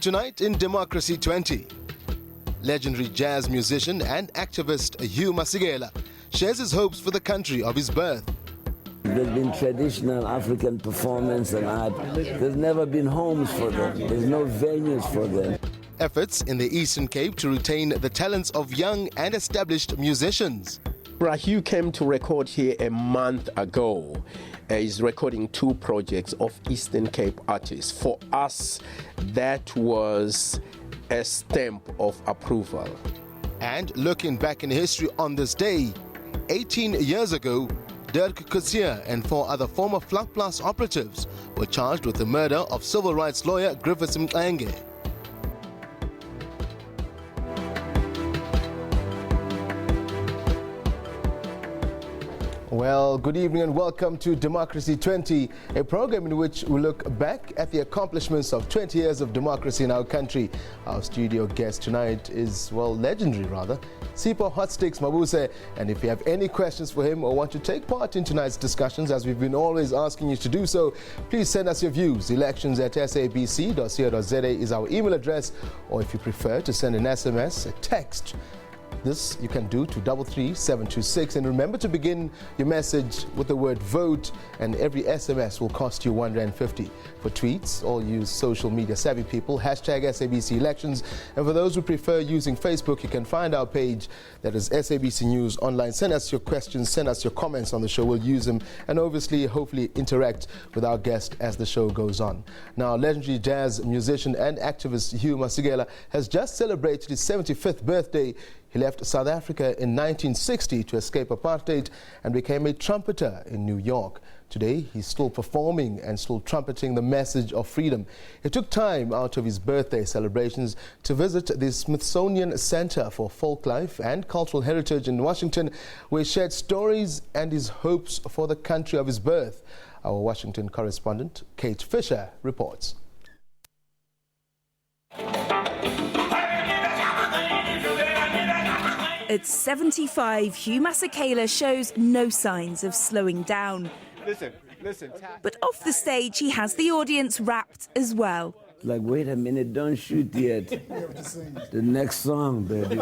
Tonight in Democracy 20, legendary jazz musician and activist Hugh Masekela shares his hopes for the country of his birth. There's been traditional African performance and art. There's never been homes for them. There's no venues for them. Efforts in the Eastern Cape to retain the talents of young and established musicians. Hugh came to record here a month ago. He's recording 2 projects of Eastern Cape artists. For us, that was a stamp of approval. And looking back in history on this day, 18 years ago, Dirk Coetzee and 4 other former Vlakplaas operatives were charged with the murder of civil rights lawyer Griffiths Mxenge. Well, good evening and welcome to Democracy 20, a program in which we look back at the accomplishments of 20 years of democracy in our country. Our studio guest tonight is, well, legendary rather, Sipho hotstix Mabuse. And if you have any questions for him or want to take part in tonight's discussions, as we've been always asking you to do so, please send us your views. elections@sabc.co.za is our email address, or if you prefer to send an SMS, a text. This you can do to 33726, and remember to begin your message with the word vote, and every SMS will cost you R1.50. For tweets, all use social media savvy people, #SABC elections, and for those who prefer using Facebook, you can find our page, that is SABC News Online. Send us your questions, send us your comments on the show, we'll use them, and obviously hopefully interact with our guest as the show goes on. Now, legendary jazz musician and activist Hugh Masekela has just celebrated his 75th birthday. He left South Africa in 1960 to escape apartheid and became a trumpeter in New York. Today, he's still performing and still trumpeting the message of freedom. He took time out of his birthday celebrations to visit the Smithsonian Center for Folklife and Cultural Heritage in Washington, where he shared stories and his hopes for the country of his birth. Our Washington correspondent, Kate Fisher, reports. At 75, Hugh Masekela shows no signs of slowing down. Listen. But off the stage, he has the audience wrapped as well. Like, wait a minute, don't shoot yet. The next song, baby.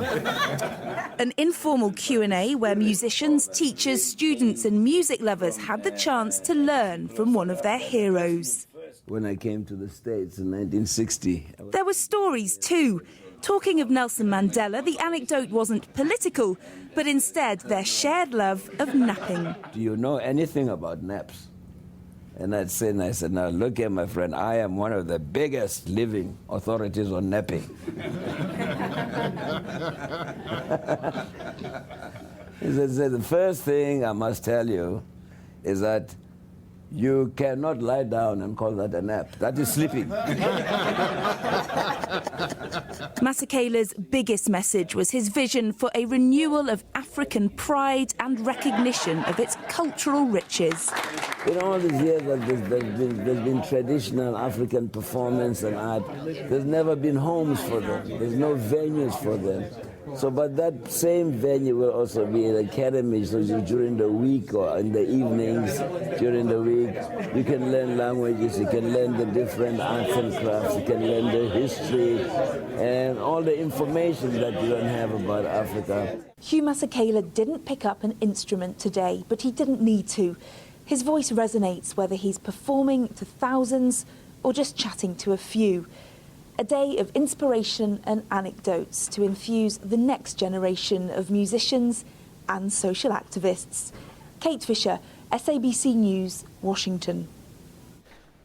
An informal Q&A where musicians, teachers, students and music lovers had the chance to learn from one of their heroes. When I came to the States in 1960. There were stories too. Talking of Nelson Mandela, the anecdote wasn't political, but instead their shared love of napping. Do you know anything about naps? And I said, now look here, my friend, I am one of the biggest living authorities on napping. He said, the first thing I must tell you is that you cannot lie down and call that a nap. That is sleeping. Masekela's biggest message was his vision for a renewal of African pride and recognition of its cultural riches. In all these years that there's been traditional African performance and art, there's never been homes for them. There's no venues for them. So, but that same venue will also be an academy, so during the week or in the evenings, during the week, you can learn languages, you can learn the different arts and crafts, you can learn the history and all the information that you don't have about Africa. Hugh Masekela didn't pick up an instrument today, but he didn't need to. His voice resonates whether he's performing to thousands or just chatting to a few. A day of inspiration and anecdotes to infuse the next generation of musicians and social activists. Kate Fisher, SABC News, Washington.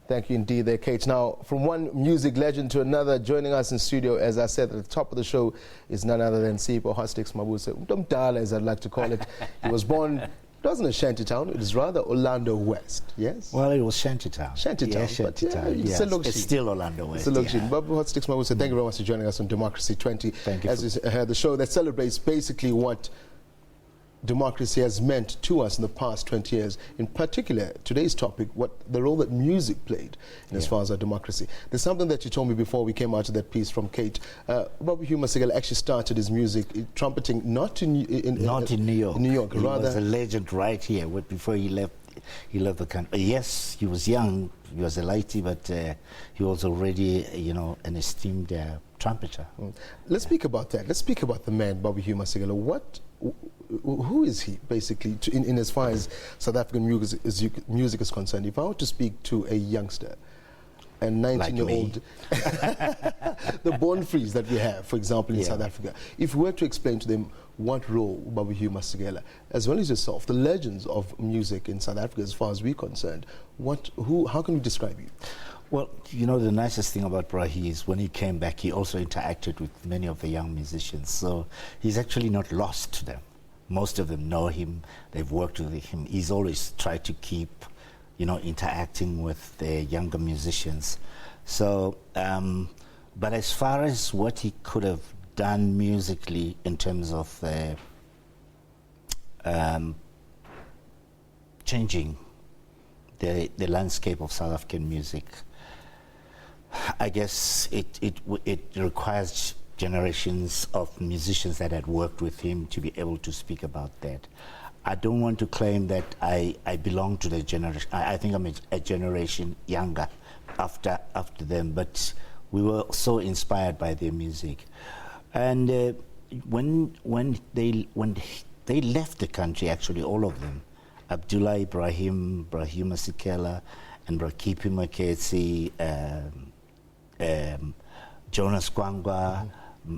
Thank you indeed there, Kate. Now, from one music legend to another, joining us in studio, as I said at the top of the show, is none other than Sipho hotstix Mabuse, Umdala, as I'd like to call it. He was born... It wasn't a shantytown, it is rather Orlando West, yes? Well, it was shantytown. Shantytown. Yeah, shantytown, yes. It's still Orlando West. It's a Babu hotstix Mabuse, thank you very much for joining us on Democracy 20. Thank you. As you heard, the show that celebrates basically what democracy has meant to us in the past 20 years. In particular, today's topic, what the role that music played in as far as our democracy. There's something that you told me before we came out of that piece from Kate. Hugh Masekela actually started his music trumpeting not in New York. Not in New York. In New York, he rather. was a legend right here before he left he loved the country. Yes, he was young, he was a lady, but he was already, an esteemed trumpeter. Let's speak about that. Let's speak about the man, Mabuse Masekela. Who is he, basically, in as far as South African music is concerned? If I were to speak to a youngster, a 19-year-old, the born frees that we have, for example, in South Africa, if we were to explain to them what role Mabuse Masekela, as well as yourself, the legends of music in South Africa, as far as we're concerned, how can we describe you? Well, the nicest thing about Brahi is when he came back, he also interacted with many of the young musicians. So he's actually not lost to them. Most of them know him. They've worked with him. He's always tried to keep, interacting with the younger musicians. So, but as far as what he could have done musically in terms of changing the landscape of South African music, I guess it requires generations of musicians that had worked with him to be able to speak about that. I don't want to claim that I belong to the generation. I think I'm a generation younger after them, but we were so inspired by their music. And when they left the country, actually all of them, Abdullah Ibrahim, Mabuse Masekela, and Brakipi Maketsi, Jonas Gwangwa,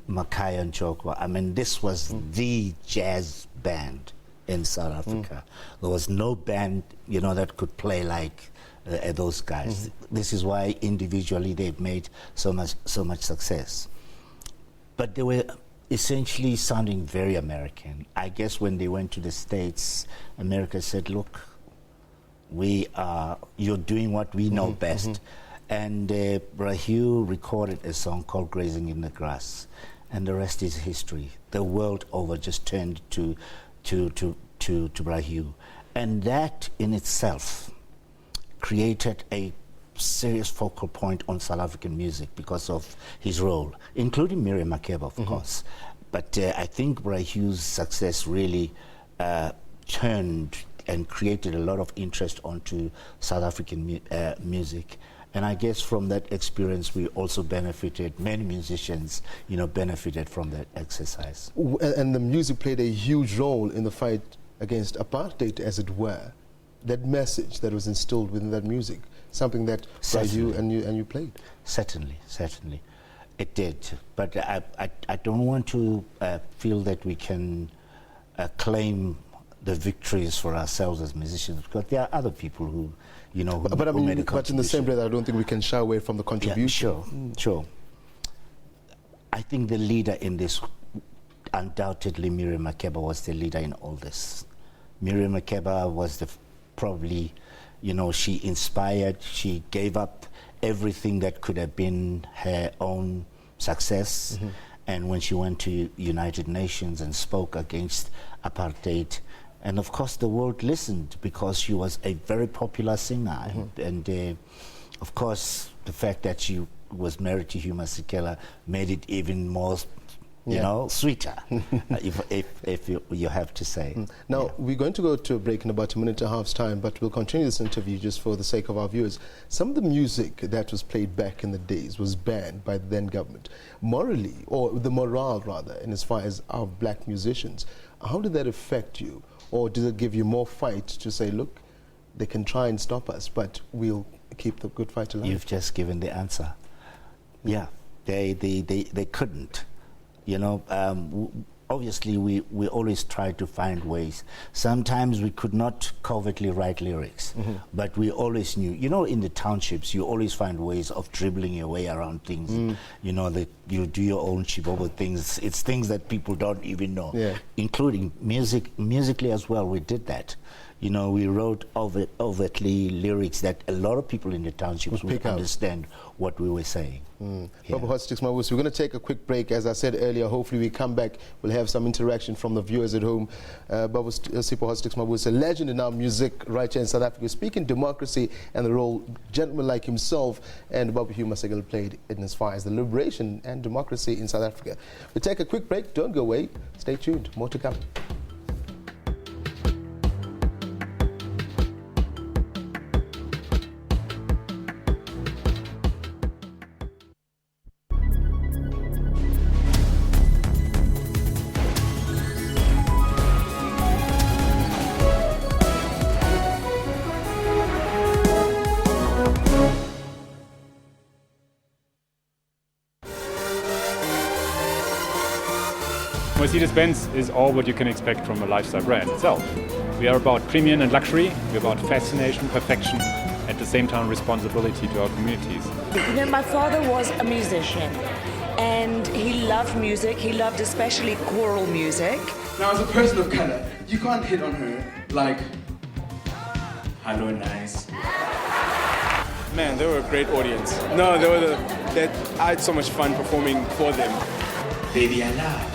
Makaya Nchokwa. I mean, this was the jazz band in South Africa. There was no band, that could play like those guys. This is why individually they've made so much success. But they were essentially sounding very American. I guess when they went to the States, America said, look, you're doing what we know best. And Brahi recorded a song called Grazing in the Grass, and the rest is history. The world over just turned to Brahi. And that in itself created a serious focal point on South African music because of his role, including Miriam Makeba, of course. But I think Brahi's success really turned and created a lot of interest onto South African music. And I guess from that experience, we also benefited, many musicians, benefited from that exercise. And the music played a huge role in the fight against apartheid, as it were. That message that was instilled within that music, something that you and you played. Certainly. It did. But I don't want to feel that we can claim the victories for ourselves as musicians, because there are other people who, who made a contribution. But in the same breath, I don't think we can shy away from the contribution. Yeah, sure. I think the leader in this, undoubtedly Miriam Makeba was the leader in all this. Miriam Makeba was probably, she inspired, she gave up everything that could have been her own success. And when she went to United Nations and spoke against apartheid, and of course the world listened because she was a very popular singer. And of course the fact that she was married to Mabuse Masekela made it even more, sweeter, if you have to say. Now, we're going to go to a break in about a minute and a half's time, but we'll continue this interview just for the sake of our viewers. Some of the music that was played back in the days was banned by the then government. Morally, or the morale rather, in as far as our black musicians, how did that affect you? Or did it give you more fight to say, look, they can try and stop us, but we'll keep the good fight alive? You've just given the answer. Yeah, they couldn't. Obviously we always try to find ways. Sometimes we could not covertly write lyrics, but we always knew. In the townships, you always find ways of dribbling your way around things. That you do your own chibobo things. It's things that people don't even know, including musically as well. We did that. We wrote overtly lyrics that a lot of people in the townships would understand what we were saying. Hotstix, Mabuse, we're going to take a quick break. As I said earlier, hopefully we come back, we'll have some interaction from the viewers at home. Sipho Hotstix Mabuse, a legend in our music right here in South Africa, speaking democracy and the role gentlemen like himself and Mabuse Masekela played in as far as the liberation and democracy in South Africa. We'll take a quick break. Don't go away. Stay tuned. More to come. Mercedes-Benz is all what you can expect from a lifestyle brand itself. We are about premium and luxury, we're about fascination, perfection, at the same time responsibility to our communities. You know, my father was a musician and he loved music. He loved especially choral music. Now, as a person of color, you can't hit on her like, hello, nice. Man, they were a great audience. No, I had so much fun performing for them. Baby, I love.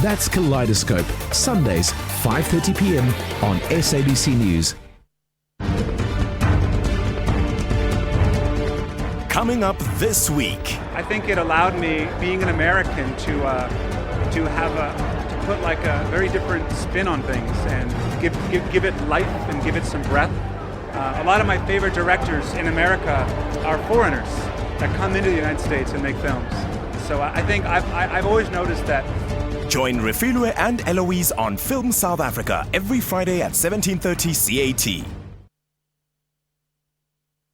That's Kaleidoscope, Sundays, 5:30 p.m. on SABC News. Coming up this week. I think it allowed me, being an American, to put like a very different spin on things and give it life and give it some breath. A lot of my favorite directors in America are foreigners that come into the United States and make films. So I think I've always noticed that. Join Refilwe and Eloise on Film South Africa every Friday at 17:30 CAT.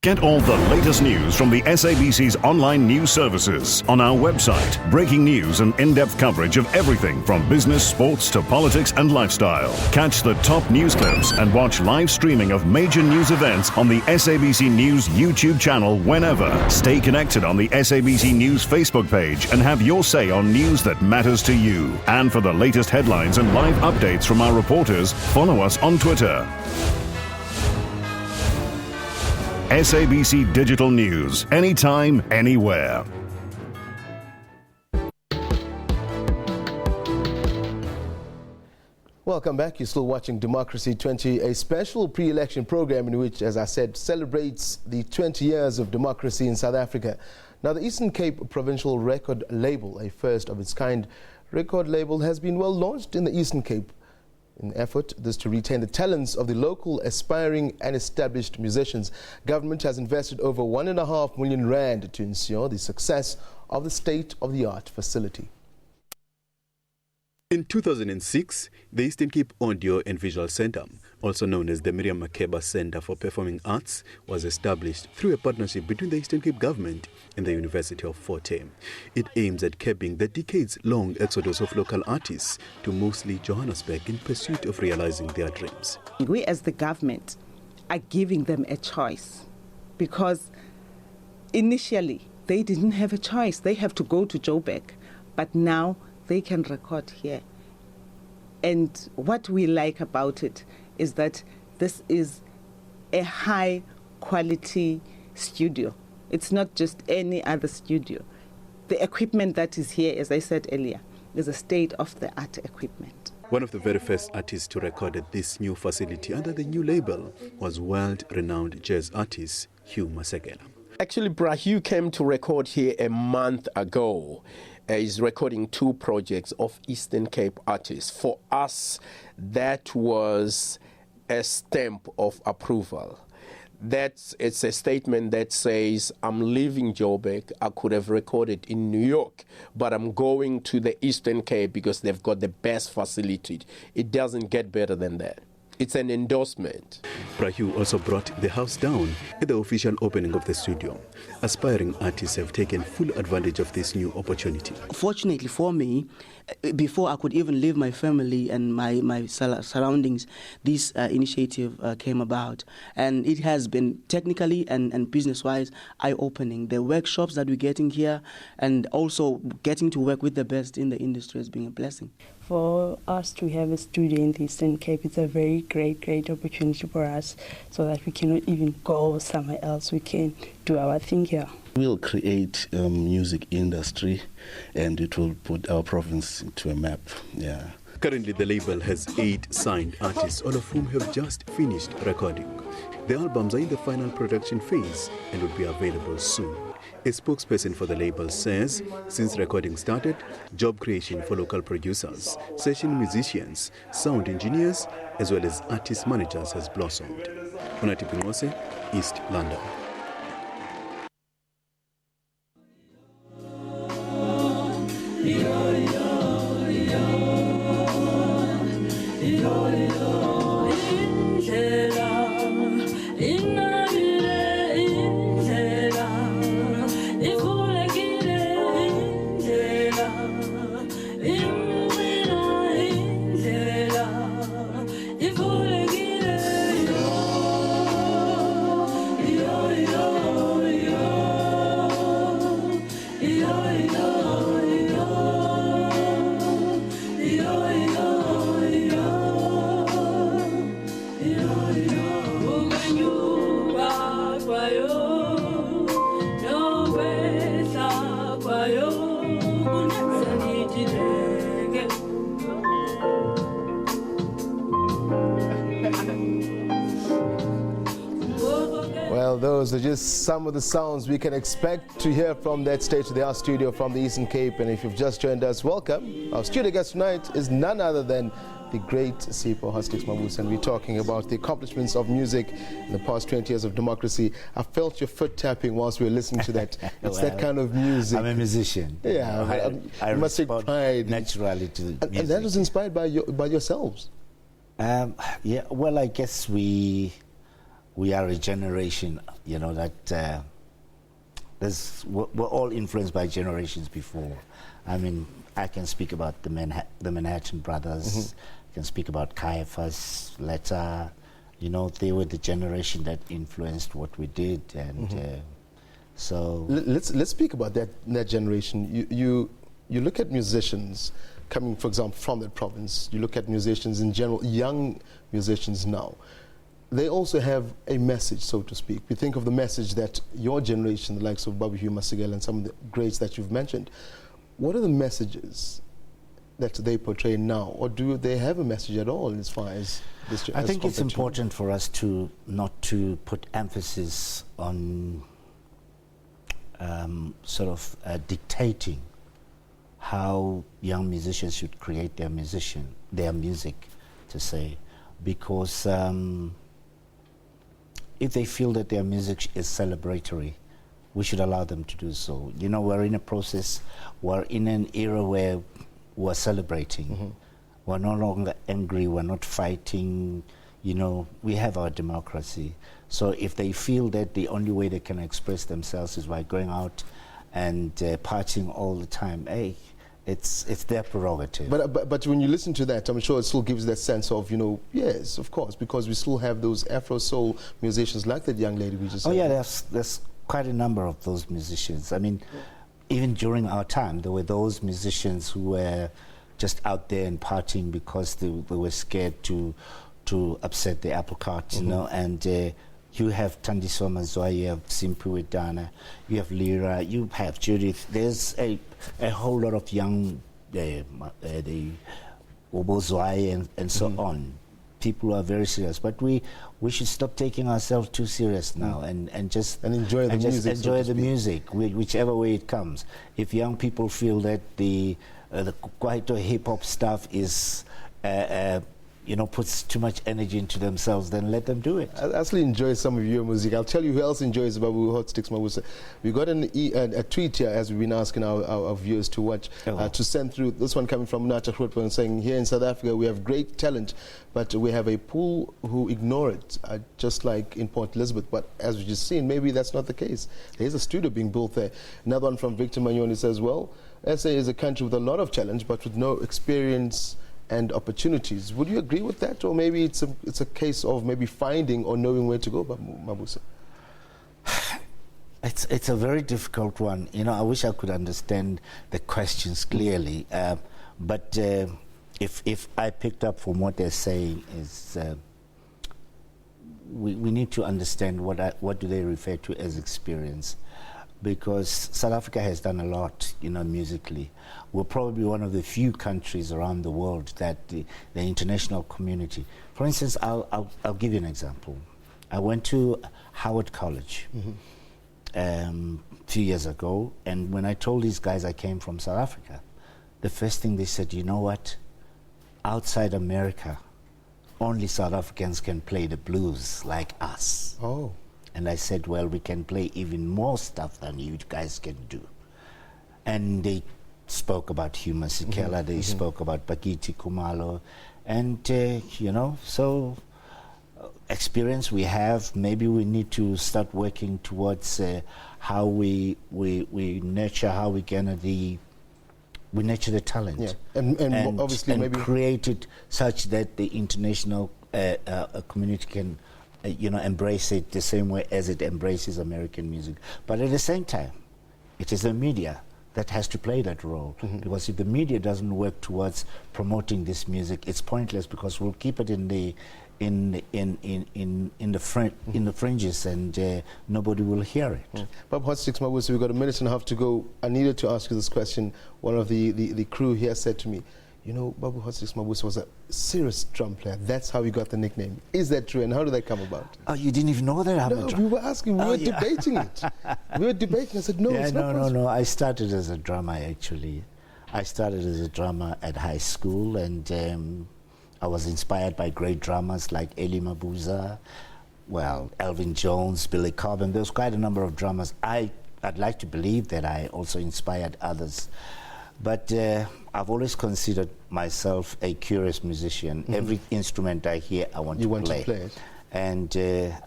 Get all the latest news from the SABC's online news services on our website. Breaking news and in-depth coverage of everything from business, sports to politics and lifestyle. Catch the top news clips and watch live streaming of major news events on the SABC News YouTube channel whenever. Stay connected on the SABC News Facebook page and have your say on news that matters to you. And for the latest headlines and live updates from our reporters, follow us on Twitter. SABC Digital News, anytime, anywhere. Welcome back. You're still watching Democracy20, a special pre-election program in which, as I said, celebrates the 20 years of democracy in South Africa. Now, the Eastern Cape Provincial Record Label, a first of its kind record label, has been well launched in the Eastern Cape. In effort this to retain the talents of the local aspiring and established musicians, government has invested over R1.5 million to ensure the success of the state-of-the-art facility. In 2006, the Eastern Cape Audio and Visual Centre, also known as the Miriam Makeba Centre for Performing Arts, was established through a partnership between the Eastern Cape Government and the University of Fort Hare. It aims at curbing the decades-long exodus of local artists to mostly Johannesburg in pursuit of realizing their dreams. We as the government are giving them a choice because initially they didn't have a choice. They have to go to Joburg, but now they can record here. And what we like about it is that this is a high quality studio. It's not just any other studio. The equipment that is here, as I said earlier, is a state-of-the-art equipment. One of the very first artists to record at this new facility under the new label was world-renowned jazz artist Hugh Masekela. Actually, Hugh came to record here a month ago. He's recording 2 projects of Eastern Cape artists. For us, that was a stamp of approval. It's a statement that says, I'm leaving Joburg. I could have recorded in New York, but I'm going to the Eastern Cape because they've got the best facility. It doesn't get better than that. It's an endorsement. Hugh also brought the house down at the official opening of the studio. Aspiring artists have taken full advantage of this new opportunity. Fortunately for me, before I could even leave my family and my surroundings, this initiative came about. And it has been technically and business-wise eye-opening. The workshops that we're getting here and also getting to work with the best in the industry has been a blessing. For us to have a studio in the Eastern Cape, it's a very great opportunity for us so that we cannot even go somewhere else. We can do our thing here. We'll create a music industry and it will put our province into a map. Yeah. Currently, the label has 8 signed artists, all of whom have just finished recording. The albums are in the final production phase and will be available soon. A spokesperson for the label says, since recording started, job creation for local producers, session musicians, sound engineers, as well as artist managers has blossomed. Unati Pingose, East London. those are just some of the sounds we can expect to hear from that stage of the art studio from the Eastern Cape. And if you've just joined us, welcome. Our studio guest tonight is none other than the great Sipho Mabuse, and we're talking about the accomplishments of music in the past 20 years of democracy. I felt your foot tapping whilst we were listening to that. It's well, that kind of music. I'm a musician. Yeah, I must take pride naturally to music. And that was inspired by yourselves. Yeah, well, I guess we are a generation, you know, that we're all influenced by generations before. I mean, I can speak about the Manhattan Brothers. I can speak about Caiaphas, Letta. You know, they were the generation that influenced what we did, and so let's speak about that generation. You look at musicians coming, for example, from that province. You look at musicians in general, young musicians now. They also have a message, so to speak. We think of the message that your generation, the likes of Babu Hugh Masekela and some of the greats that you've mentioned, what are the messages that they portray now, or do they have a message at all as far as this? I think it's important for us to not to put emphasis on dictating how young musicians should create their music, to say, because if they feel that their music is celebratory, we should allow them to do so. You know, we're in a process, we're in an era where we're celebrating. We're no longer angry, we're not fighting, you know, we have our democracy. So if they feel that the only way they can express themselves is by going out and partying all the time, hey, it's their prerogative. But when you listen to that, I'm sure it still gives that sense of, you know, yes, of course, because we still have those Afro soul musicians like that young lady we just said. Oh yeah, there's quite a number of those musicians. I mean, even during our time, there were those musicians who were just out there and partying because they were scared to upset the apple cart, you know. And you have Thandiso Mazwa, you have Simphiwe Dana, you have Lyra, you have Judith. There's a whole lot of young, the Obozwai and so on. People are very serious, but we should stop taking ourselves too serious now and just enjoy the music. Enjoy the music, whichever way it comes. If young people feel that the Kwaito hip hop stuff is you know, puts too much energy into themselves, then let them do it. I actually enjoy some of your music. I'll tell you who else enjoys Babu Hotstix Mabuse. We got a tweet here, as we've been asking our viewers to watch, to send through. This one coming from Nacha Grootman saying, here in South Africa we have great talent, but we have a pool who ignore it, just like in Port Elizabeth. But as we just seen, maybe that's not the case. There's a studio being built there. Another one from Victor Manyoni says, well, SA is a country with a lot of challenge, but with no experience and opportunities. Would you agree with that, or maybe it's a case of maybe finding or knowing where to go, Mabuse? It's a very difficult one. You know, I wish I could understand the questions clearly, but if I picked up from what they're saying is we need to understand what do they refer to as experience. Because South Africa has done a lot, you know, musically. We're probably one of the few countries around the world that the international community. For instance, I'll give you an example. I went to Howard College a few years ago, and when I told these guys I came from South Africa, the first thing they said, you know what? Outside America, only South Africans can play the blues like us. Oh. And I said, well, we can play even more stuff than you guys can do. And they spoke about Hugh Masekela, they spoke about Bakiti Kumalo, and, you know, so experience we have, maybe we need to start working towards how we nurture, how we nurture the talent. Yeah. And obviously maybe create it such that the international community can you know, embrace it the same way as it embraces American music. But at the same time, it is the media that has to play that role. Because if the media doesn't work towards promoting this music, it's pointless, because we'll keep it in the fringes, and nobody will hear it. Bob Hotstix Mabuse, we've got a minute and a half to go. I needed to ask you this question. One of the crew here said to me, you know, hotstix Mabuse was a serious drum player. That's how he got the nickname. Is that true? And how did that come about? Oh, you didn't even know that? No, we were asking. We were debating it. We were debating. I said, no, it's not possible. No. I started as a drummer, actually. I started as a drummer at high school, and I was inspired by great drummers like Eli Mabuse, Elvin Jones, Billy Cobham. There was quite a number of drummers. I'd like to believe that I also inspired others. But I've always considered myself a curious musician. Mm-hmm. Every instrument I hear, I want to play. To play it. And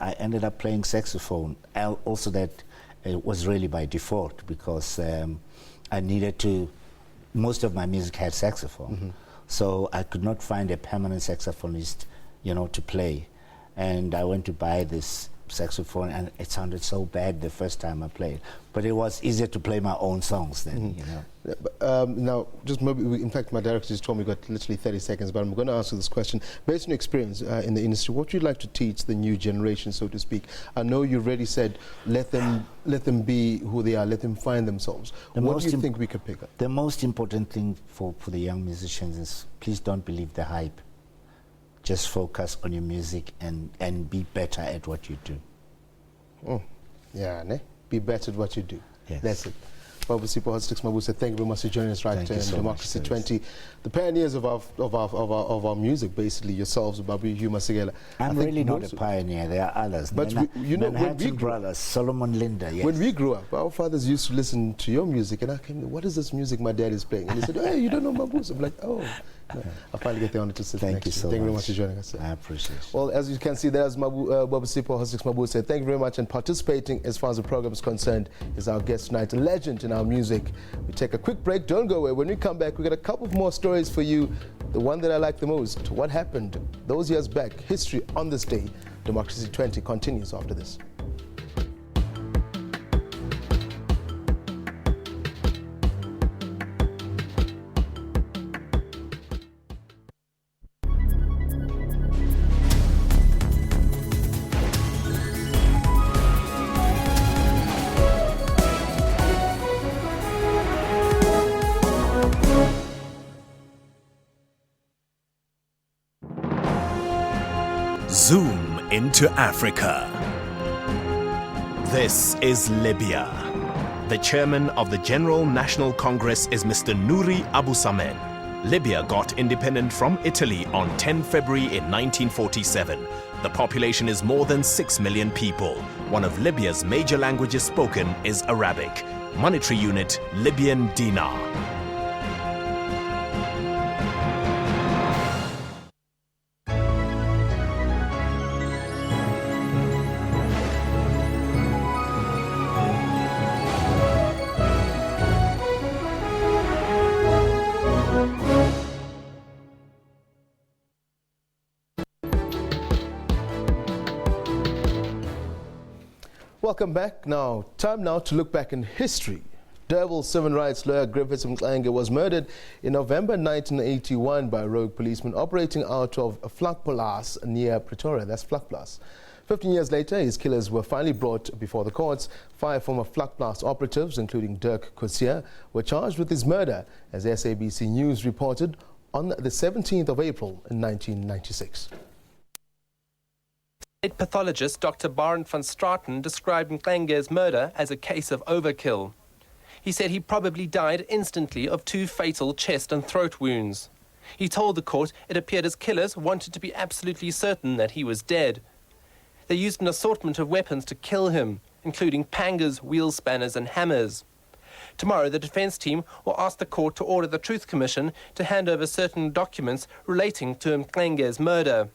I ended up playing saxophone. Also, that was really by default, because I needed to. Most of my music had saxophone, mm-hmm. so I could not find a permanent saxophonist, to play. And I went to buy this saxophone, and it sounded so bad the first time I played. But it was easier to play my own songs then, Now, just maybe, in fact, my director just told me we've got literally 30 seconds, but I'm going to ask you this question. Based on your experience in the industry, what would you like to teach the new generation, so to speak? I know you already said, let them be who they are, let them find themselves. What do you think we could pick up? The most important thing for the young musicians is, please don't believe the hype. Just focus on your music and be better at what you do. Oh, yeah, ne? Be better at what you do. Yes. That's it. Sipho, hotstix Mabuse, thank you very much for joining us right here in Democracy20. The pioneers of our music, basically, yourselves, Babu, Hugh Masigela. I'm really not a pioneer. There are others. But when we grew up, Solomon Linda, yes. When we grew up, our fathers used to listen to your music, and I came, what is this music my dad is playing? And he said, hey, you don't know Mabuse? I'm like, oh. No, I finally get the honor to sit next to you. Thank you very much for joining us. I appreciate it. Well, as you can see, there's Sipho, hotstix Mabuse. Thank you very much, and participating as far as the program is concerned is our guest tonight, a legend in our music. We take a quick break. Don't go away. When we come back, we got a couple of more stories for you. The one that I like the most, what happened those years back, history on this day. Democracy20 continues after this. Zoom into Africa. This is Libya. The chairman of the General National Congress is Mr. Nouri Abu Samen. Libya got independent from Italy on 10 February in 1947. The population is more than 6 million people. One of Libya's major languages spoken is Arabic. Monetary unit, Libyan dinar. Welcome back. Time now to look back in history. Durban civil rights lawyer Griffiths Mxenge was murdered in November 1981 by rogue policemen operating out of Vlakplaas near Pretoria. That's Vlakplaas. 15 years later, his killers were finally brought before the courts. 5 former Vlakplaas operatives, including Dirk Coetzee, were charged with his murder, as SABC News reported on the 17th of April in 1996. Pathologist Dr. Barend van Straten described Mxenge's murder as a case of overkill. He said he probably died instantly of 2 fatal chest and throat wounds. He told the court it appeared his killers wanted to be absolutely certain that he was dead. They used an assortment of weapons to kill him, including pangas, wheel spanners and hammers. Tomorrow, the defense team will ask the court to order the Truth Commission to hand over certain documents relating to Mxenge's murder.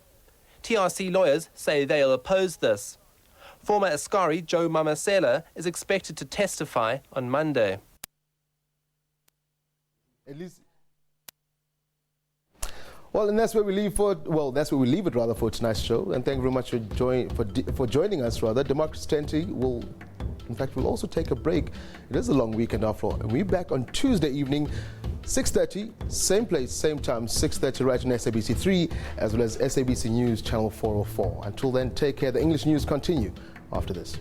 TRC lawyers say they'll oppose this. Former Askari Joe Mamasela is expected to testify on Monday. Well, and that's where we leave it rather for tonight's show. And thank you very much for joining us. Democracy20 will, in fact, we'll also take a break. It is a long weekend after all, and we're back on Tuesday evening. 6:30, same place, same time, 6:30 right on SABC3, as well as SABC News Channel 404. Until then, take care. The English news continue after this.